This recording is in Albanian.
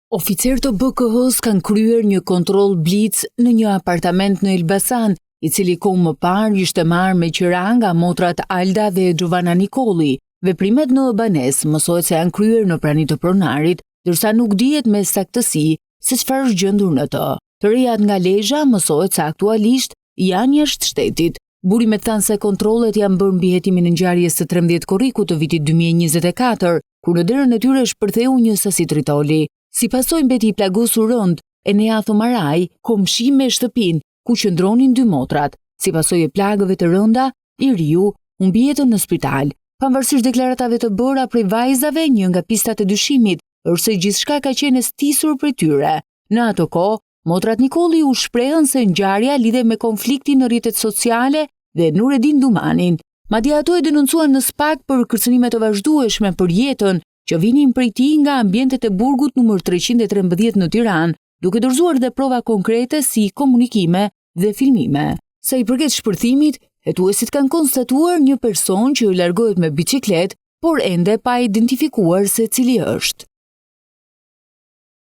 Oficerët të BKH-s kanë kryer një kontroll blic në një apartament në Elbasan, i cili kohë më parë ishte marrë me qira nga motrat Alda dhe Giovanna Nikolli. Veprimet në banesë mësohet se janë kryer në prani të pronarit, ndërsa nuk dihet me saktësi se çfarë është gjendur në të. Të rejat nga Lezhë mësohet se aktualisht janë jashtë shtetit. Burimet thanë se kontrollet janë bërë mbi hetimin e ngjarjes së 13 korrikut të vitit 2024, kur në derën e tyre shpërtheu një sasi tritoli. Si pasojë mbeti i plagosur rënd, Enea Thomaraj, komshi me shtëpinë ku qëndronin dy motrat. Si pasojë e plagëve të rënda, i riu humbi jetën në spital. Pavarësisht deklaratave të bëra prej vajzave, një nga pistat e dyshimit është se gjithçka ka qenë stisur prej tyre. Në ato kohë, motrat Nikolli u shprehën se ngjarja lidhet me konfliktin në rrjetet sociale dhe Nuredin Dumanin. Madje ato e denoncuan në SPAK për kërcënime të vazhdueshme për jetën që vinin prej tij nga ambientet e burgut numër 313 në Tiranë, duke dorëzuar dhe prova konkrete si komunikime dhe filmime. Sa i përket shpërthimit, hetuesit kanë konstatuar një person që largohet me biçikletë, por ende pa identifikuar se cili është.